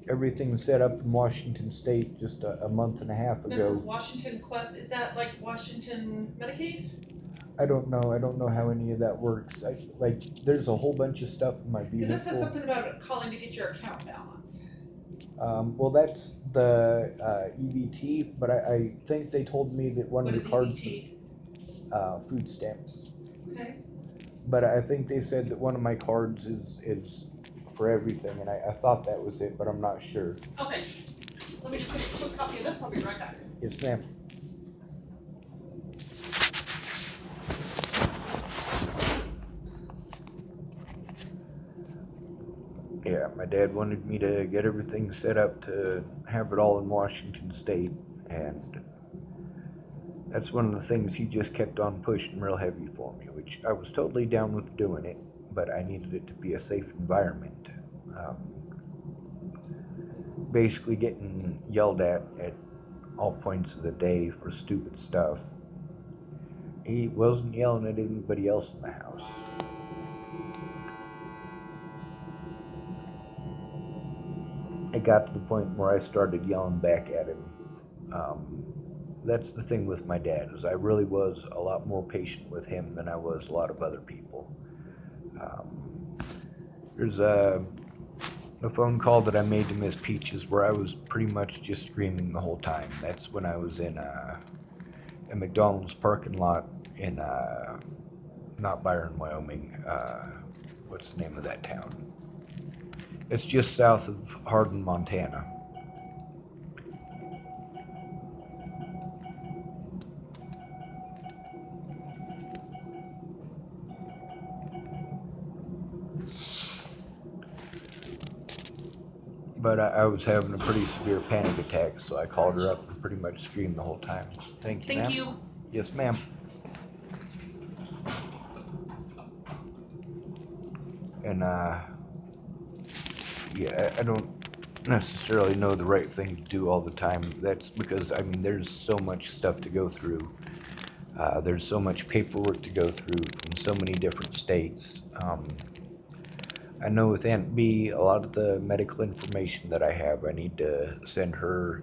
everything set up in Washington State just a month and a half This is ago. Washington Quest. Is that like Washington Medicaid? I don't know. I don't know how any of that works. There's a whole bunch of stuff in my Because this says vehicle. something about calling to get your account balance. Well, that's the EBT, but I think they told me that one What of is the cards, EBT? food stamps. Okay. But I think they said that one of my cards is for everything, and I thought that was it, but I'm not sure. Okay. Let me just get a quick copy of this. I'll be right back. Yes, ma'am. Yeah, my dad wanted me to get everything set up to have it all in Washington State, and that's one of the things he just kept on pushing real heavy for me, which I was totally down with doing it, but I needed it to be a safe environment. Um, Basically getting yelled at all points of the day for stupid stuff. He wasn't yelling at anybody else in the house. It got to the point where I started yelling back at him. Um, that's the thing with my dad, is I really was a lot more patient with him than I was a lot of other people. There's a phone call that I made to Miss Peaches where I was pretty much just screaming the whole time. That's when I was in a McDonald's parking lot in not Byron, Wyoming. What's the name of that town? It's just south of Hardin, Montana. But I was having a pretty severe panic attack, so I called her up and pretty much screamed the whole time. Thank you, ma'am. Thank you. Yes, ma'am. And yeah, I don't necessarily know the right thing to do all the time. That's because, I mean, there's so much stuff to go through. There's so much paperwork to go through from so many different states. I know with Aunt B, a lot of the medical information that I have, I need to send her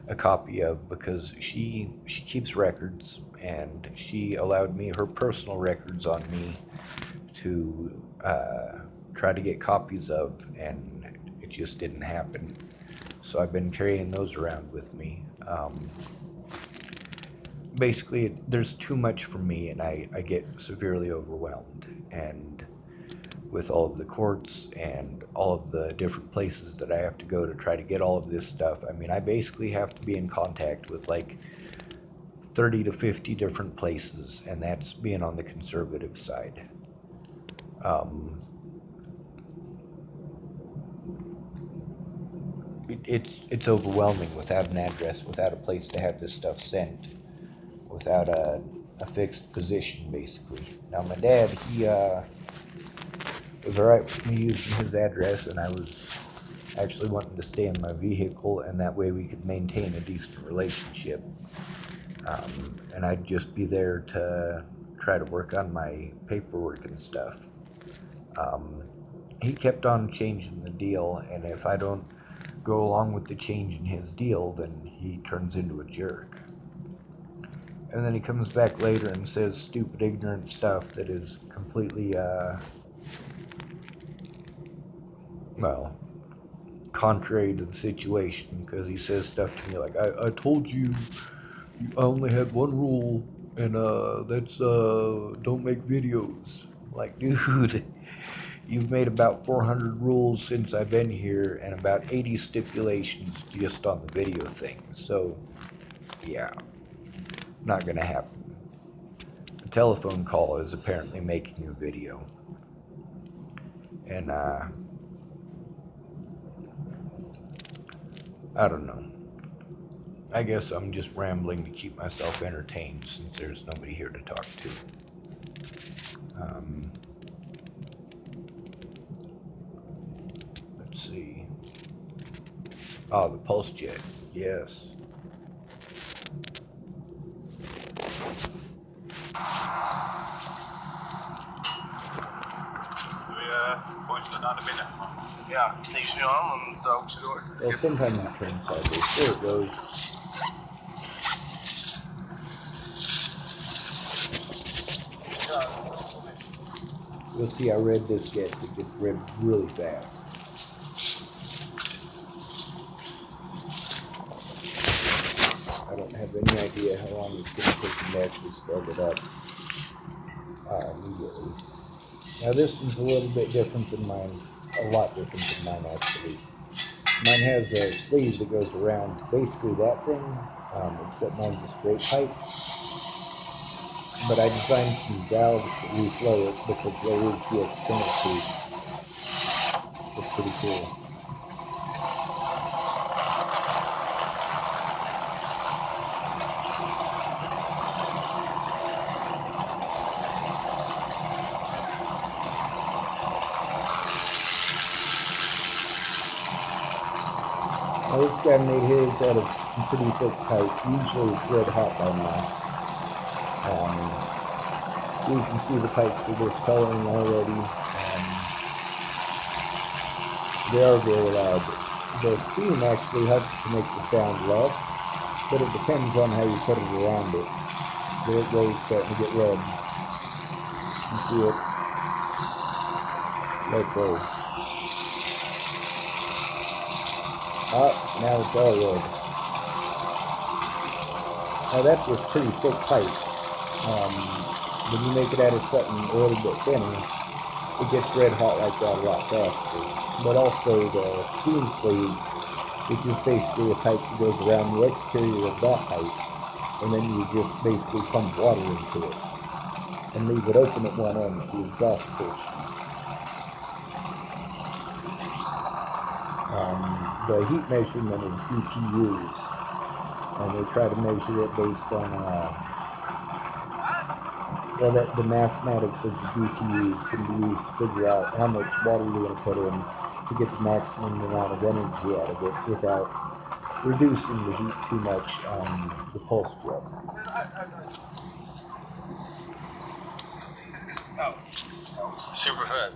a copy of because she keeps records, and she allowed me her personal records on me to try to get copies of, and it just didn't happen. So I've been carrying those around with me. Basically, there's too much for me, and I get severely overwhelmed. And with all of the courts and all of the different places that I have to go to try to get all of this stuff, I mean, I basically have to be in contact with like 30 to 50 different places, and that's being on the conservative side. Um, it's overwhelming without an address, without a place to have this stuff sent, without a fixed position, basically. Now, my dad, he was alright with me using his address, and I was actually wanting to stay in my vehicle, and that way we could maintain a decent relationship. And I'd just be there to try to work on my paperwork and stuff. Um, he kept on changing the deal, and if I don't go along with the change in his deal, then he turns into a jerk. And then he comes back later and says stupid, ignorant stuff that is completely, well, contrary to the situation, because he says stuff to me like, I told you I only had one rule, and that's don't make videos. Like, dude, you've made about 400 rules since I've been here, and about 80 stipulations just on the video thing. So, yeah, not gonna happen. A telephone call is apparently making a video. And, I don't know. I guess I'm just rambling to keep myself entertained since there's nobody here to talk to. Let's see. Oh, the Pulse Jet. Yes. Poistet den bilen. Ja, precies. I'm on the dog short. Well, sometimes it turns sideways. There it goes. You'll see how red this gets. It gets red really fast. I don't have any idea how long it's going to take them to actually start it up immediately. Now this one's a little bit different than mine. A lot different than mine, actually. Mine has a sleeve that goes around basically that thing, except mine's a straight pipe. But I designed some valves that reflow it because there is the external tube. It's pretty cool. Now this guy made his out of some pretty thick pipe. Usually it's red hot by now. You can see the pipes are discoloring already. They are very loud. The steam actually helps to make the sound less, but it depends on how you put it around it. There it goes, starting to get red. You see it? Right there. Now it's all red. Now that's just pretty thick pipe. When you make it out of something a little bit thinner, it gets red hot like that a lot faster. But also the steam sleeve, which is basically a pipe that goes around the exterior of that pipe, and then you just basically pump water into it and leave it open at one end for the exhaust portion. The heat measurement is BTUs, and they try to measure it based on the mathematics of the BTUs can be used to figure out how much water you're going to put in to get the maximum amount of energy out of it without reducing the heat too much on the pulse jet. Super fat.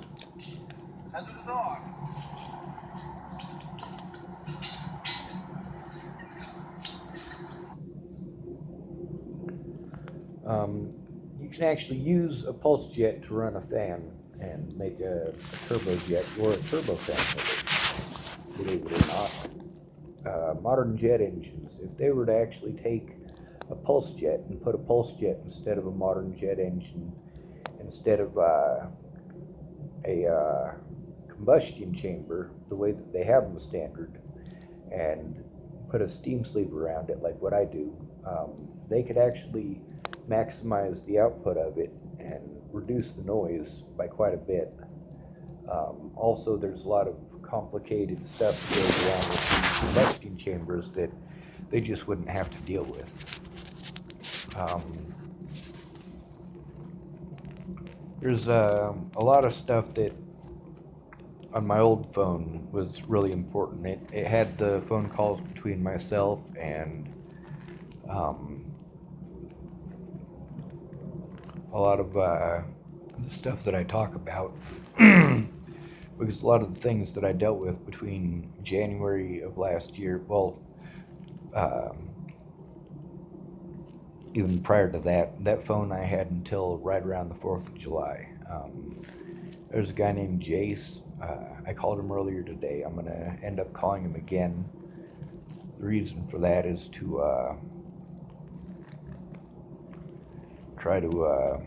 You can actually use a pulse jet to run a fan and make a turbojet or a turbofan with it, believe it or not. Modern jet engines, if they were to actually take a pulse jet and put a pulse jet instead of a modern jet engine, instead of a combustion chamber, the way that they have them standard, and put a steam sleeve around it like what I do, they could actually maximize the output of it and reduce the noise by quite a bit. Also, there's a lot of complicated stuff that goes along with these combustion chambers that they just wouldn't have to deal with. There's a lot of stuff that on my old phone was really important. It had the phone calls between myself and a lot of the stuff that I talk about, because a lot of the things that I dealt with between January of last year, well, even prior to that phone I had until right around the 4th of July. There's a guy named Jace. I called him earlier today. I'm going to end up calling him again. The reason for that is to try to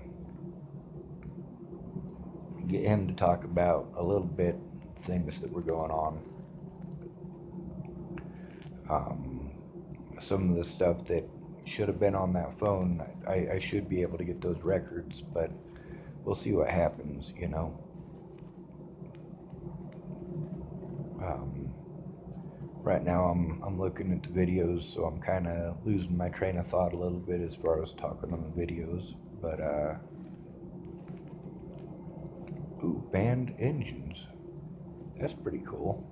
get him to talk about a little bit things that were going on. Some of the stuff that should have been on that phone, I should be able to get those records, but we'll see what happens, you know. Right now I'm looking at the videos, so I'm kind of losing my train of thought a little bit as far as talking on the videos, but ooh, banned engines. That's pretty cool.